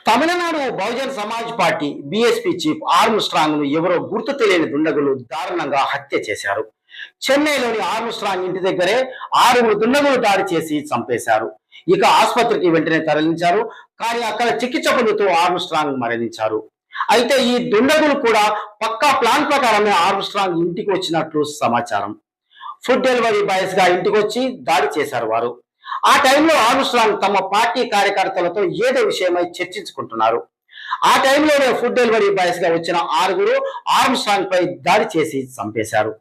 Tamil Nadu Bahujan Samaj party BSP chief Armstrong ను ఎవరో గుర్తు తెలియని దుండగులు దారుణంగా హత్య చేశారు. చెన్నైలోని ఆర్మ్స్ట్రాంగ్ ఇంటి దగ్గరే 6 దుండగులు దాడి చేసి చంపేశారు. ఇక ఆసుపత్రికి వెంటనే తరలించారు. కానీ అక్కడ చికిత్స పొందుతూ ఆర్మ్స్ట్రాంగ్ మరణించారు. అయితే ఈ దుండగులు కూడా పక్కా ప్లాన్ ప్రకారమే ఆర్మ్స్ట్రాంగ్ ఇంటికి వచ్చినట్లు సమాచారం. ఫుడ్ డెలివరీ బాయ్స్ గా ఇంటికి వచ్చి దాడి చేశారు వారు. ఆ టైంలో ఆర్మ్స్ట్రాంగ్ తమ పార్టీ కార్యకర్తలతో ఏదో విషయమై చర్చించుకుంటున్నారు. ఆ టైంలోనే ఫుడ్ డెలివరీ బాయ్స్ గా వచ్చిన 6 ఆర్మ్స్ట్రాంగ్ పై దాడి చేసి చంపేశారు.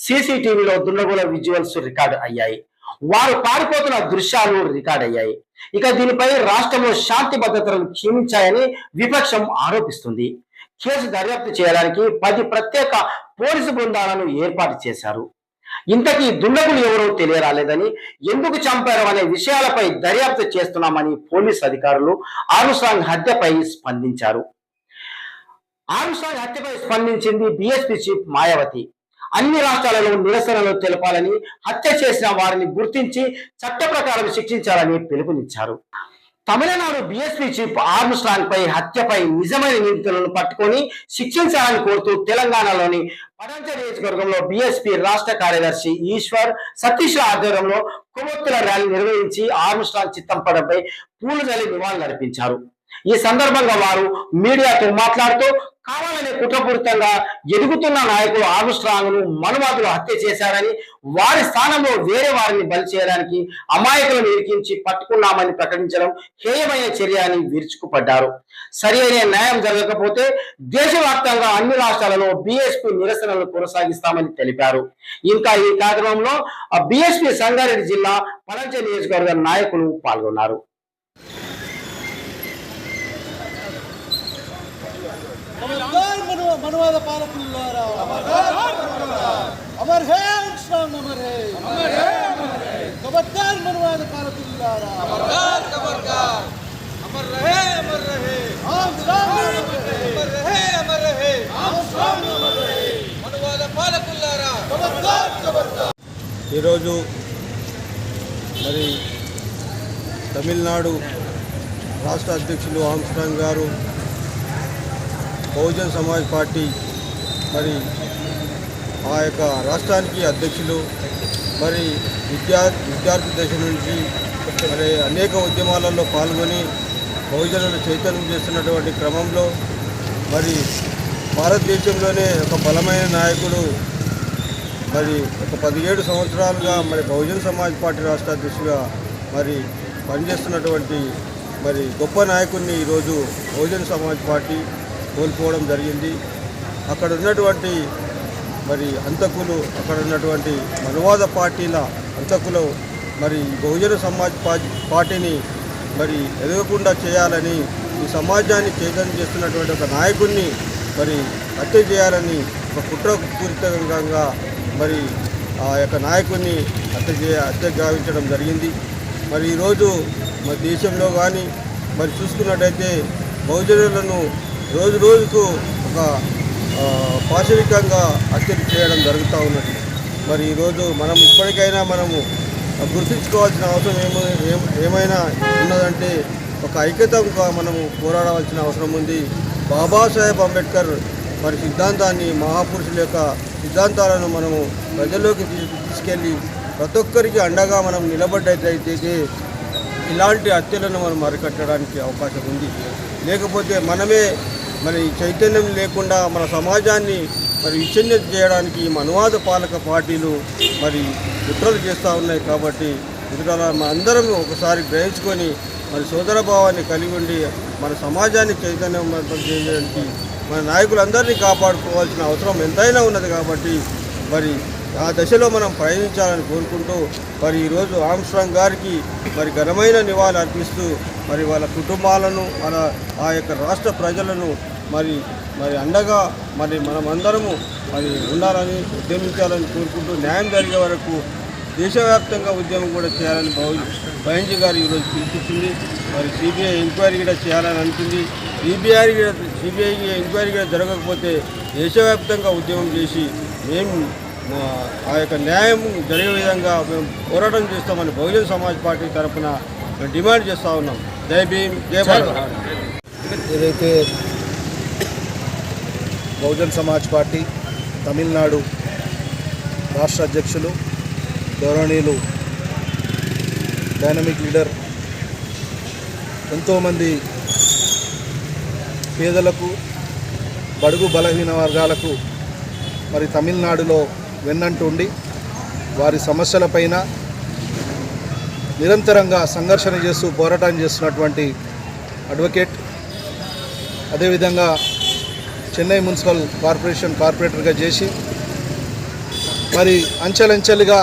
సీసీటీవీలో దుండగుల విజువల్స్ రికార్డ్ అయ్యాయి. వారు పారిపోతున్న దృశ్యాలు రికార్డ్ అయ్యాయి. ఇక దీనిపై రాష్ట్రంలో శాంతి భద్రతలను క్షీణించాయని విపక్షం ఆరోపిస్తుంది. కేసు దర్యాప్తు చేయడానికి 10 ప్రత్యేక పోలీసు బృందాలను ఏర్పాటు చేశారు. ఇంతకీ దుండగులు ఎవరో తెలియరాలేదని, ఎందుకు చంపారు అనే విషయాలపై దర్యాప్తు చేస్తున్నామని పోలీసు అధికారులు ఆర్మ్స్ట్రాంగ్ హత్యపై స్పందించారు. ఆర్మ్స్ట్రాంగ్ హత్యపై స్పందించింది బీఎస్పీ చీఫ్ మాయావతి. అన్ని రాష్ట్రాలలో నిరసనలు తెలపాలని, హత్య చేసిన వారిని గుర్తించి చట్ట ప్రకారం శిక్షించాలని పిలుపునిచ్చారు. తమిళనాడు బీఎస్పీ చీఫ్ ఆర్మ్స్ట్రాంగ్ పై హత్యపై నిజమైన నిందితులను పట్టుకొని శిక్షించాలని కోరుతూ తెలంగాణలోని పడంచ నియోజకవర్గంలో బీఎస్పీ రాష్ట్ర కార్యదర్శి ఈశ్వర్ సతీష్ ఆధ్వర్యంలో కొవ్వొత్తుల ర్యాలీ నిర్వహించి ఆర్మ్స్ట్రాంగ్ చిత్తంపడంపై పూలు జల్లి నివాళులర్పించారు. ఈ సందర్భంగా వారు మీడియాతో మాట్లాడుతూ కావాలనే కుట్రపూరితంగా ఎదుగుతున్న నాయకులు ఆర్మ్స్ట్రాంగ్ ను మనువాదులు హత్య చేశారని, వారి స్థానంలో వేరే వారిని బలి చేయడానికి అమాయకులను ఇరికించి పట్టుకున్నామని ప్రకటించడం హేయమైన చర్య అని విరుచుకుపడ్డారు. సరి అయిన న్యాయం జరగకపోతే దేశవ్యాప్తంగా అన్ని రాష్ట్రాలలో బీఎస్పీ నిరసనలు కొనసాగిస్తామని తెలిపారు. ఇంకా ఈ కార్యక్రమంలో బీఎస్పీ సంగారెడ్డి జిల్లా పడంచ నియోజకవర్గ నాయకులు పాల్గొన్నారు. मनवाद पालकुल्लारा अमर है आर्मस्ट्रांग अमर है खबरदार मनवाद पालकुल्लारा खबरदार अमर रहे आर्मस्ट्रांग अमर रहे आर्मस्ट्रांग अमर रहे मनवाद पालकुल्लारा खबरदार ఈ రోజు మరి తమిళనాడు రాష్ట్ర అధ్యక్షులు ఆర్మ్స్ట్రాంగ్ గారు బహుజన్ సమాజ్ పార్టీ మరి ఆ యొక్క రాష్ట్రానికి అధ్యక్షులు, మరి విద్యార్థి దశ నుంచి మరి అనేక ఉద్యమాలలో పాల్గొని బహుజనులు చైతన్యం చేస్తున్నటువంటి క్రమంలో మరి భారతదేశంలోనే ఒక బలమైన నాయకుడు, మరి ఒక 17 సంవత్సరాలుగా మరి బహుజన్ సమాజ్ పార్టీ రాష్ట్ర అధ్యక్షుడిగా మరి పనిచేస్తున్నటువంటి మరి గొప్ప నాయకుడిని ఈరోజు బహుజన్ సమాజ్ పార్టీ కోల్పోవడం జరిగింది. అక్కడ ఉన్నటువంటి మరి హంతకులు, అక్కడ ఉన్నటువంటి మనువాద పార్టీల హంతకులు మరి బహుజన సమాజ్ పార్టీని మరి ఎదగకుండా చేయాలని, ఈ సమాజాన్ని చైతన్యం చేస్తున్నటువంటి ఒక నాయకుడిని మరి హత్య చేయాలని ఒక కుట్రపూరితంగా మరి ఆ యొక్క నాయకుడిని హత్య గావించడం జరిగింది. మరి ఈరోజు మన దేశంలో కానీ మరి చూసుకున్నట్టయితే బహుజనులను రోజు రోజుకు ఒక పాశవికంగా హత్యలు చేయడం జరుగుతూ ఉన్నది. మరి ఈరోజు మనం ఇప్పటికైనా మనము గుర్తుంచుకోవాల్సిన అవసరం ఏమైనా ఉన్నదంటే ఒక ఐక్యతంగా మనము పోరాడవలసిన అవసరం ఉంది. బాబాసాహెబ్ అంబేద్కర్ మరి సిద్ధాంతాన్ని, మహాపురుషుల యొక్క సిద్ధాంతాలను మనము ప్రజల్లోకి తీసుకెళ్ళి ప్రతి ఒక్కరికి అండగా మనం నిలబడ్డైతే ఇలాంటి హత్యలను మనం అరికట్టడానికి అవకాశం ఉంది. లేకపోతే మనమే మరి చైతన్యం లేకుండా మన సమాజాన్ని మరి విచ్ఛిన్నం చేయడానికి మనువాద పాలక పార్టీలు మరి కుట్రలు చేస్తూ ఉన్నాయి. కాబట్టి అందరం ఒకసారి గ్రహించుకొని మరి సోదరభావాన్ని కలిగి ఉండి మన సమాజాన్ని చైతన్యవంతం చేయడానికి మన నాయకులందరినీ కాపాడుకోవాల్సిన అవసరం ఎంతైనా ఉన్నది. కాబట్టి మరి ఆ దశలో మనం ప్రయాణించాలని కోరుకుంటూ మరి ఈరోజు ఆర్మ్స్ట్రాంగ్ గారికి మరి ఘనమైన నివాళులు అర్పిస్తూ మరి వాళ్ళ కుటుంబాలను, మన ఆ యొక్క రాష్ట్ర ప్రజలను మరి అండగా మరి మనమందరము మరి ఉండాలని, ఉద్యమించాలని కోరుకుంటూ న్యాయం జరిగే వరకు దేశవ్యాప్తంగా ఉద్యమం కూడా చేయాలని బహంజీ గారు ఈరోజు పిలిపించింది. మరి సిబిఐ ఎంక్వైరీ కూడా చేయాలని అనుకుంది. సిబిఐ ఎంక్వైరీ కూడా జరగకపోతే దేశవ్యాప్తంగా ఉద్యమం చేసి మేము ఆ యొక్క న్యాయం జరిగే విధంగా మేము పోరాటం చేస్తామని బహుజన్ సమాజ్ పార్టీ తరఫున డిమాండ్ చేస్తూ ఉన్నాం. జై భీమ్, జై భారత్. ఏదైతే బహుజన్ సమాజ్ పార్టీ తమిళనాడు రాష్ట్ర అధ్యక్షులు గౌరవనీయులు డైనమిక్ లీడర్ ఎంతోమంది పేదలకు బడుగు బలహీన వర్గాలకు మరి తమిళనాడులో వెన్నంటుండి వారి సమస్యలపైన నిరంతరంగా సంఘర్షణ చేస్తూ పోరాటం చేస్తున్నటువంటి అడ్వకేట్, అదేవిధంగా చెన్నై మున్సిపల్ కార్పొరేషన్ కార్పొరేటర్గా చేసి మరి అంచెలంచెలుగా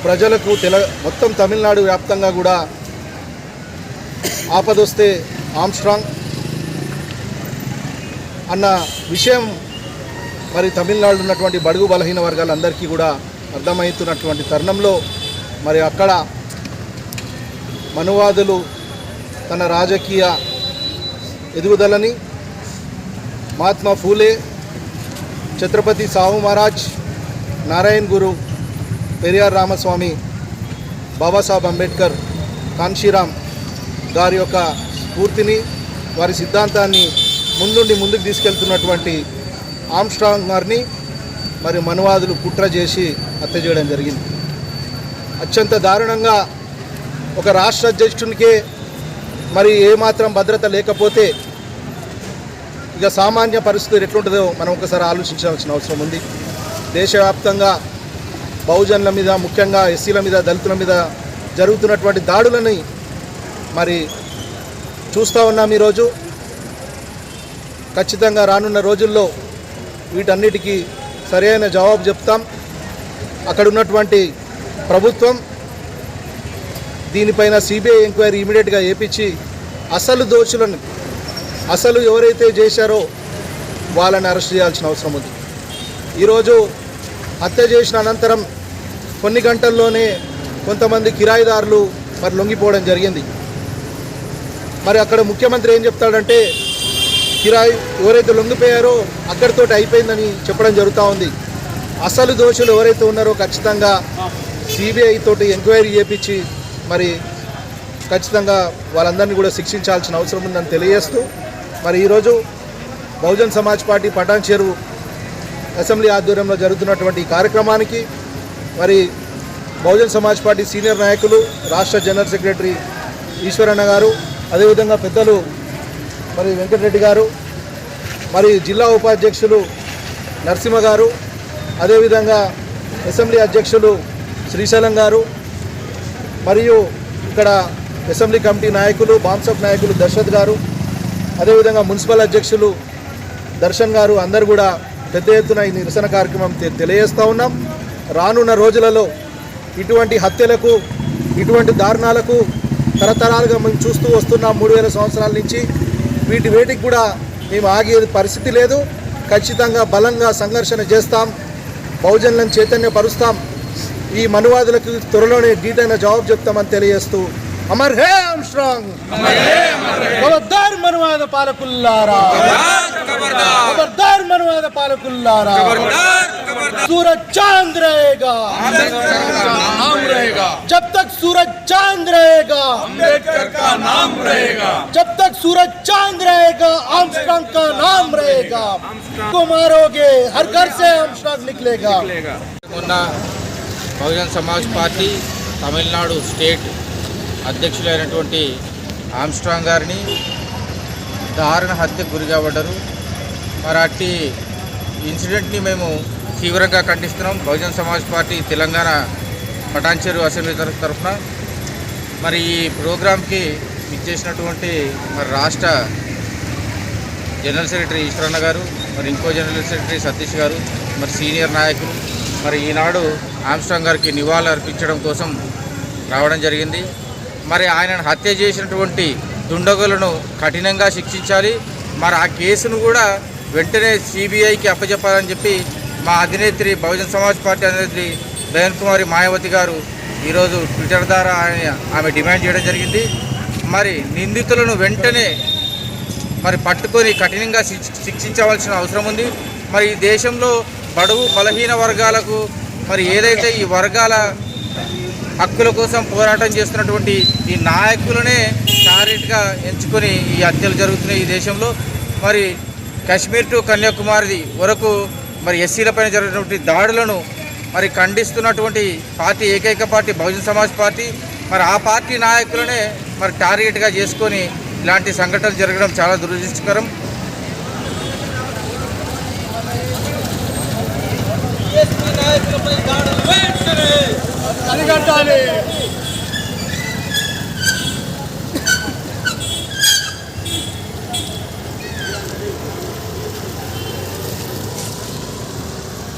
ప్రజలకు మొత్తం తమిళనాడు వ్యాప్తంగా కూడా ఆపదొస్తే ఆమ్స్ట్రాంగ్ అన్న విషయం మరి తమిళనాడులో ఉన్నటువంటి బడుగు బలహీన వర్గాలందరికీ కూడా అర్థమవుతున్నటువంటి తరుణంలో మరి అక్కడ మనువాదులు తన రాజకీయ ఎదుగుదలని మహాత్మా ఫూలే, ఛత్రపతి సాహు మహారాజ్, నారాయణ్ గురు, పెరియార్ రామస్వామి, బాబాసాహెబ్ అంబేద్కర్, కాన్షీరామ్ గారి యొక్క స్ఫూర్తిని, వారి సిద్ధాంతాన్ని ముందుకు తీసుకెళ్తున్నటువంటి ఆమ్స్ట్రాంగ్ గారిని మరి మనువాదులు కుట్ర చేసి హత్య చేయడం జరిగింది. అత్యంత దారుణంగా ఒక రాష్ట్ర అధ్యక్షునికే మరి ఏమాత్రం భద్రత లేకపోతే ఇక సామాన్య పరిస్థితులు ఎట్లుంటుందో మనం ఒకసారి ఆలోచించాల్సిన అవసరం ఉంది. దేశవ్యాప్తంగా బహుజనుల మీద, ముఖ్యంగా ఎస్సీల మీద, దళితుల మీద జరుగుతున్నటువంటి దాడులని మరి చూస్తూ ఉన్నాం. ఈరోజు ఖచ్చితంగా రానున్న రోజుల్లో వీటన్నిటికీ సరైన జవాబు చెప్తాం. అక్కడ ఉన్నటువంటి ప్రభుత్వం దీనిపైన సిబిఐ ఎంక్వైరీ ఇమీడియట్గా చేపించి అసలు దోషులను, అసలు ఎవరైతే చేశారో వాళ్ళని అరెస్ట్ చేయాల్సిన అవసరం ఉంది. ఈరోజు హత్య చేసిన అనంతరం కొన్ని గంటల్లోనే కొంతమంది కిరాయిదారులు మరి లొంగిపోవడం జరిగింది. మరి అక్కడ ముఖ్యమంత్రి ఏం చెప్తాడంటే కిరాయి ఎవరైతే లొంగిపోయారో అక్కడితోటి అయిపోయిందని చెప్పడం జరుగుతూ ఉంది. అసలు దోషులు ఎవరైతే ఉన్నారో ఖచ్చితంగా సిబిఐ తోటి ఎంక్వైరీ చేపించి మరి ఖచ్చితంగా వాళ్ళందరినీ కూడా శిక్షించాల్సిన అవసరం ఉందని తెలియజేస్తూ మరి ఈరోజు బహుజన్ సమాజ్ పార్టీ పటాన్చెరు అసెంబ్లీ ఆధ్వర్యంలో జరుగుతున్నటువంటి ఈ కార్యక్రమానికి మరి బహుజన్ సమాజ్ పార్టీ సీనియర్ నాయకులు, రాష్ట్ర జనరల్ సెక్రటరీ ఈశ్వరన్న గారు, అదేవిధంగా పెద్దలు మరి వెంకటరెడ్డి గారు, మరి జిల్లా ఉపాధ్యక్షులు నరసింహ గారు, అదేవిధంగా అసెంబ్లీ అధ్యక్షులు శ్రీశైలం గారు, మరియు ఇక్కడ అసెంబ్లీ కమిటీ నాయకులు, బాన్సప్ నాయకులు దశరథ్ గారు, అదేవిధంగా మున్సిపల్ అధ్యక్షులు దర్శన్ గారు అందరూ కూడా పెద్ద ఎత్తున ఈ నిరసన కార్యక్రమం తెలియజేస్తూ ఉన్నాం. రానున్న రోజులలో ఇటువంటి హత్యలకు, ఇటువంటి దారుణాలకు తరతరాలుగా మేము చూస్తూ వస్తున్నాం 3000 సంవత్సరాల నుంచి. వేటికి కూడా మేము ఆగే పరిస్థితి లేదు. ఖచ్చితంగా బలంగా సంఘర్షణ చేస్తాం, బహుజనులను చైతన్యపరుస్తాం. ఈ మనువాదులకు త్వరలోనే డీటైన జవాబు చెప్తామని తెలియజేస్తూ అమర్ హే ఆమ్స్ట్రాంగ్, ఖబర్దార్ మనువాద పాలకుల్లారా, ఖబర్దార్ మనువాద పాలకుల్లారా, सूरज चांद रहेगा, नाम रहेगा, जब तक सूरज चांद रहेगा अम्बेडकर का नाम रहेगा, जब तक सूरज चांद रहेगा आर्मस्ट्रांग का नाम रहेगा. को मारोगे हर घर से आर्मस्ट्रांग निकलेगा. మొన్న బహుజన్ సమాజ్ పార్టీ తమిళనాడు స్టేట్ అధ్యక్షులైనటువంటి ఆమ్స్ట్రాంగ్ గారిని దారుణ హత్యకు గురి కాబడ్డారు. మరి అట్టి ఇన్సిడెంట్ని మేము తీవ్రంగా ఖండిస్తున్నాం. బహుజన్ సమాజ్ పార్టీ తెలంగాణ పటాన్చెరు అసెంబ్లీ తరఫున మరి ఈ ప్రోగ్రాంకి ఇచ్చేసినటువంటి మరి రాష్ట్ర జనరల్ సెక్రటరీ ఈశ్వరన్న గారు, మరి ఇంకో జనరల్ సెక్రటరీ సతీష్ గారు, మరి సీనియర్ నాయకులు మరి ఈనాడు ఆమ్స్ట్రాంగ్ గారికి నివాళులు అర్పించడం కోసం రావడం జరిగింది. మరి ఆయనను హత్య చేసినటువంటి దుండగులను కఠినంగా శిక్షించాలి. మరి ఆ కేసును కూడా వెంటనే సిబిఐకి అప్పచెప్పాలని చెప్పి మా అధినేత్రి బహుజన్ సమాజ్ పార్టీ అధినేత్రి బెహన్ కుమారి మాయావతి గారు ఈరోజు ట్విట్టర్ ద్వారా ఆమె డిమాండ్ చేయడం జరిగింది. మరి నిందితులను వెంటనే మరి పట్టుకొని కఠినంగా శిక్షించవలసిన అవసరం ఉంది. మరి ఈ దేశంలో బడుగు బలహీన వర్గాలకు మరి ఏదైతే ఈ వర్గాల హక్కుల కోసం పోరాటం చేస్తున్నటువంటి ఈ నాయకులనే టార్గెట్గా ఎంచుకొని ఈ హత్యలు జరుగుతున్నాయి ఈ దేశంలో. మరి కాశ్మీర్ టు కన్యాకుమారి వరకు మరి ఎస్సీలపైన జరిగినటువంటి దాడులను మరి ఖండిస్తున్నటువంటి పార్టీ ఏకైక పార్టీ బహుజన్ సమాజ్ పార్టీ. మరి ఆ పార్టీ నాయకులనే మరి టార్గెట్గా చేసుకొని ఇలాంటి సంఘటనలు జరగడం చాలా దురదృష్టకరం.